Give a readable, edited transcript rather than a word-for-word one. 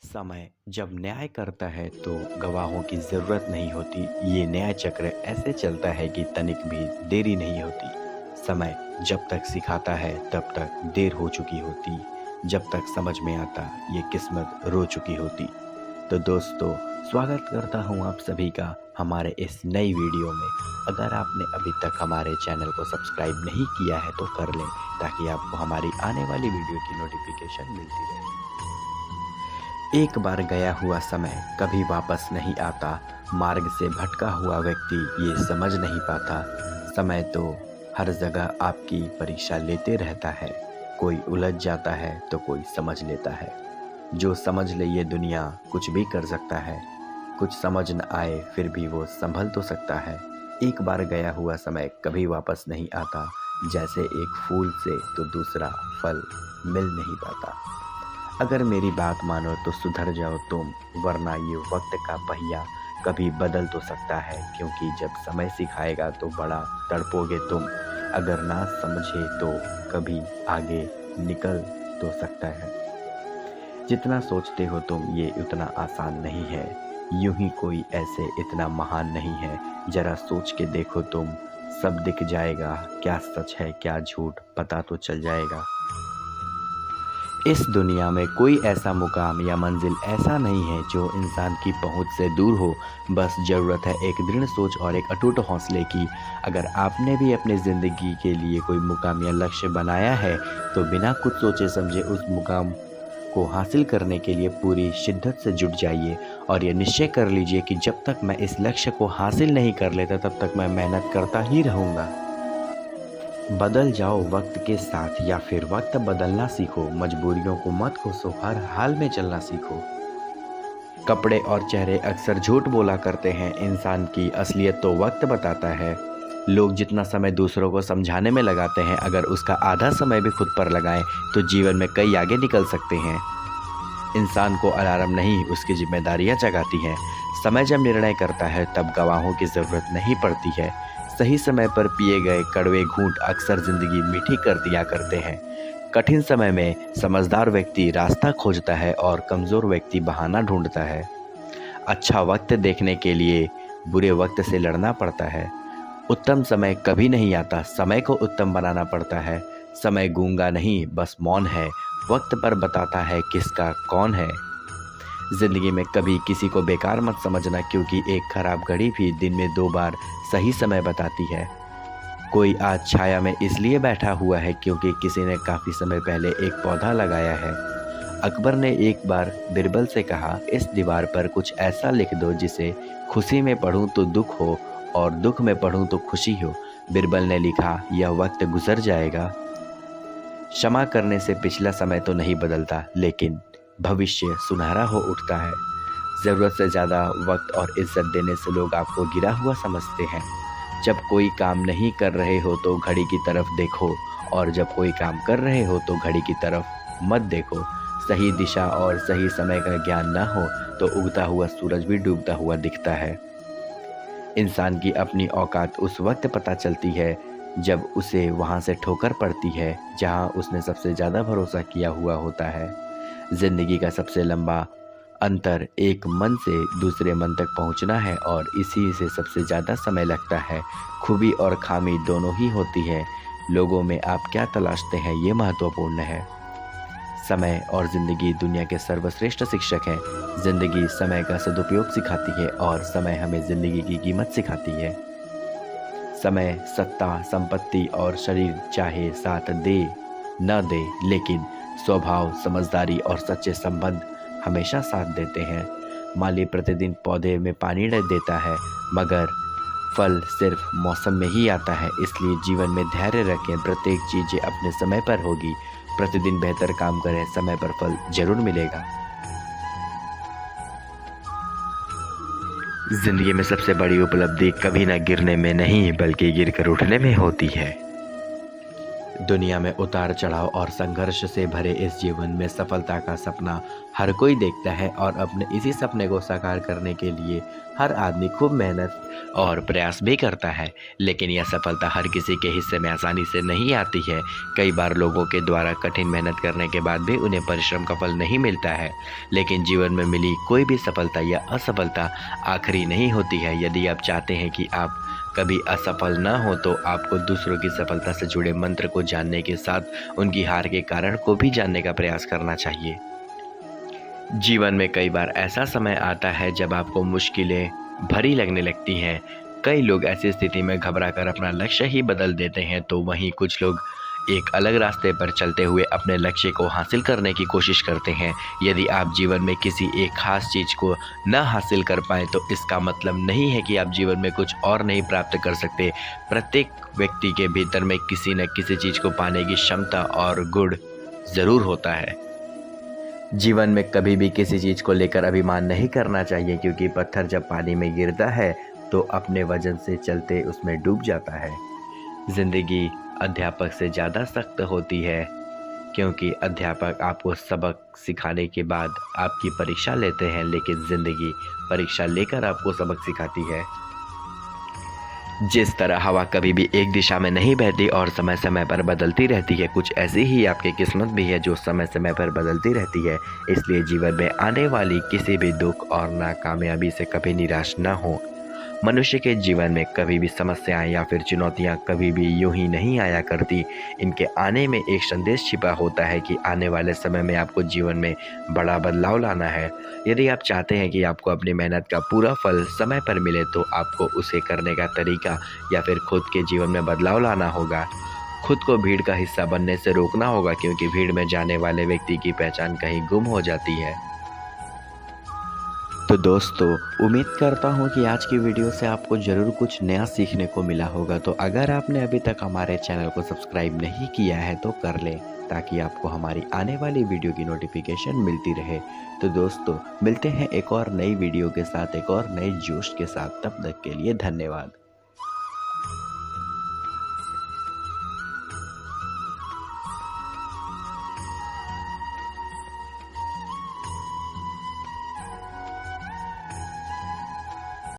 समय जब न्याय करता है तो गवाहों की ज़रूरत नहीं होती। ये न्याय चक्र ऐसे चलता है कि तनिक भी देरी नहीं होती। समय जब तक सिखाता है तब तक देर हो चुकी होती। जब तक समझ में आता ये किस्मत रो चुकी होती। तो दोस्तों, स्वागत करता हूँ आप सभी का हमारे इस नई वीडियो में। अगर आपने अभी तक हमारे चैनल को सब्सक्राइब नहीं किया है तो कर लें, ताकि आपको हमारी आने वाली वीडियो की नोटिफिकेशन मिलती रहे। एक बार गया हुआ समय कभी वापस नहीं आता। मार्ग से भटका हुआ व्यक्ति ये समझ नहीं पाता। समय तो हर जगह आपकी परीक्षा लेते रहता है। कोई उलझ जाता है तो कोई समझ लेता है। जो समझ ले ये दुनिया कुछ भी कर सकता है। कुछ समझ न आए फिर भी वो संभल तो सकता है। एक बार गया हुआ समय कभी वापस नहीं आता। जैसे एक फूल से तो दूसरा फल मिल नहीं पाता। अगर मेरी बात मानो तो सुधर जाओ तुम, वरना ये वक्त का पहिया कभी बदल तो सकता है। क्योंकि जब समय सिखाएगा तो बड़ा तड़पोगे तुम। अगर ना समझे तो कभी आगे निकल तो सकता है। जितना सोचते हो तुम ये उतना आसान नहीं है। यूं ही कोई ऐसे इतना महान नहीं है। जरा सोच के देखो तुम, सब दिख जाएगा। क्या सच है क्या झूठ पता तो चल जाएगा। इस दुनिया में कोई ऐसा मुकाम या मंजिल ऐसा नहीं है जो इंसान की पहुंच से दूर हो। बस ज़रूरत है एक दृढ़ सोच और एक अटूट हौसले की। अगर आपने भी अपनी ज़िंदगी के लिए कोई मुकाम या लक्ष्य बनाया है तो बिना कुछ सोचे समझे उस मुकाम को हासिल करने के लिए पूरी शिद्दत से जुट जाइए। और ये निश्चय कर लीजिए कि जब तक मैं इस लक्ष्य को हासिल नहीं कर लेता तब तक मैं मेहनत करता ही रहूँगा। बदल जाओ वक्त के साथ या फिर वक्त बदलना सीखो। मजबूरियों को मत कोसो, हर हाल में चलना सीखो। कपड़े और चेहरे अक्सर झूठ बोला करते हैं। इंसान की असलियत तो वक्त बताता है। लोग जितना समय दूसरों को समझाने में लगाते हैं, अगर उसका आधा समय भी खुद पर लगाएं तो जीवन में कई आगे निकल सकते हैं। इंसान को अलार्म नहीं उसकी जिम्मेदारियां जगाती हैं। समय जब निर्णय करता है तब गवाहों की ज़रूरत नहीं पड़ती है। सही समय पर पिए गए कड़वे घूंट अक्सर ज़िंदगी मीठी कर दिया करते हैं। कठिन समय में समझदार व्यक्ति रास्ता खोजता है और कमज़ोर व्यक्ति बहाना ढूंढता है। अच्छा वक्त देखने के लिए बुरे वक्त से लड़ना पड़ता है। उत्तम समय कभी नहीं आता, समय को उत्तम बनाना पड़ता है। समय गूंगा नहीं बस मौन है, वक्त पर बताता है किसका कौन है। ज़िंदगी में कभी किसी को बेकार मत समझना, क्योंकि एक खराब घड़ी भी दिन में 2 बार सही समय बताती है। कोई आज छाया में इसलिए बैठा हुआ है क्योंकि किसी ने काफ़ी समय पहले एक पौधा लगाया है। अकबर ने एक बार बिरबल से कहा, इस दीवार पर कुछ ऐसा लिख दो जिसे खुशी में पढ़ूं तो दुख हो और दुख में पढ़ूं तो खुशी हो। बिरबल ने लिखा, यह वक्त गुजर जाएगा। क्षमा करने से पिछला समय तो नहीं बदलता, लेकिन भविष्य सुनहरा हो उठता है। ज़रूरत से ज़्यादा वक्त और इज्जत देने से लोग आपको गिरा हुआ समझते हैं। जब कोई काम नहीं कर रहे हो तो घड़ी की तरफ देखो, और जब कोई काम कर रहे हो तो घड़ी की तरफ मत देखो। सही दिशा और सही समय का ज्ञान ना हो तो उगता हुआ सूरज भी डूबता हुआ दिखता है। इंसान की अपनी औकात उस वक्त पता चलती है जब उसे वहाँ से ठोकर पड़ती है जहाँ उसने सबसे ज़्यादा भरोसा किया हुआ होता है। ज़िंदगी का सबसे लंबा अंतर एक मन से दूसरे मन तक पहुँचना है, और इसी से सबसे ज़्यादा समय लगता है। खूबी और खामी दोनों ही होती है। लोगों में आप क्या तलाशते हैं ये महत्वपूर्ण है। समय और ज़िंदगी दुनिया के सर्वश्रेष्ठ शिक्षक हैं। ज़िंदगी समय का सदुपयोग सिखाती है और समय हमें ज़िंदगी की कीमत सिखाती है। समय सत्ता, संपत्ति और शरीर चाहे साथ दे न दे, लेकिन स्वभाव, समझदारी और सच्चे संबंध हमेशा साथ देते हैं। माली प्रतिदिन पौधे में पानी देता है, मगर फल सिर्फ मौसम में ही आता है। इसलिए जीवन में धैर्य रखें, प्रत्येक चीज़ें अपने समय पर होगी। प्रतिदिन बेहतर काम करें, समय पर फल जरूर मिलेगा। जिंदगी में सबसे बड़ी उपलब्धि कभी ना गिरने में नहीं बल्कि गिरकर उठने में होती है। दुनिया में उतार चढ़ाव और संघर्ष से भरे इस जीवन में सफलता का सपना हर कोई देखता है और अपने इसी सपने को साकार करने के लिए हर आदमी खूब मेहनत और प्रयास भी करता है, लेकिन यह सफलता हर किसी के हिस्से में आसानी से नहीं आती है। कई बार लोगों के द्वारा कठिन मेहनत करने के बाद भी उन्हें परिश्रम का फल नहीं मिलता है। लेकिन जीवन में मिली कोई भी सफलता या असफलता आखिरी नहीं होती है। यदि आप चाहते हैं कि आप कभी असफल ना हो तो आपको दूसरों की सफलता से जुड़े मंत्र को जानने के साथ उनकी हार के कारण को भी जानने का प्रयास करना चाहिए। जीवन में कई बार ऐसा समय आता है जब आपको मुश्किलें भरी लगने लगती हैं। कई लोग ऐसी स्थिति में घबराकर अपना लक्ष्य ही बदल देते हैं, तो वहीं कुछ लोग एक अलग रास्ते पर चलते हुए अपने लक्ष्य को हासिल करने की कोशिश करते हैं। यदि आप जीवन में किसी एक खास चीज़ को न हासिल कर पाएँ तो इसका मतलब नहीं है कि आप जीवन में कुछ और नहीं प्राप्त कर सकते। प्रत्येक व्यक्ति के भीतर में किसी न किसी चीज़ को पाने की क्षमता और गुण ज़रूर होता है। जीवन में कभी भी किसी चीज़ को लेकर अभिमान नहीं करना चाहिए, क्योंकि पत्थर जब पानी में गिरता है तो अपने वजन से चलते उसमें डूब जाता है। ज़िंदगी अध्यापक से ज़्यादा सख्त होती है, क्योंकि अध्यापक आपको सबक सिखाने के बाद आपकी परीक्षा लेते हैं, लेकिन ज़िंदगी परीक्षा लेकर आपको सबक सिखाती है। जिस तरह हवा कभी भी एक दिशा में नहीं बहती और समय समय पर बदलती रहती है, कुछ ऐसी ही आपकी किस्मत भी है जो समय समय पर बदलती रहती है। इसलिए जीवन में आने वाली किसी भी दुख और नाकामयाबी से कभी निराश न हो। मनुष्य के जीवन में कभी भी समस्याएं या फिर चुनौतियां कभी भी यूं ही नहीं आया करती। इनके आने में एक संदेश छिपा होता है कि आने वाले समय में आपको जीवन में बड़ा बदलाव लाना है। यदि आप चाहते हैं कि आपको अपनी मेहनत का पूरा फल समय पर मिले तो आपको उसे करने का तरीका या फिर खुद के जीवन में बदलाव लाना होगा। खुद को भीड़ का हिस्सा बनने से रोकना होगा, क्योंकि भीड़ में जाने वाले व्यक्ति की पहचान कहीं गुम हो जाती है। तो दोस्तों, उम्मीद करता हूँ कि आज की वीडियो से आपको ज़रूर कुछ नया सीखने को मिला होगा। तो अगर आपने अभी तक हमारे चैनल को सब्सक्राइब नहीं किया है तो कर लें, ताकि आपको हमारी आने वाली वीडियो की नोटिफिकेशन मिलती रहे। तो दोस्तों, मिलते हैं एक और नई वीडियो के साथ, एक और नए जोश के साथ। तब तक के लिए धन्यवाद।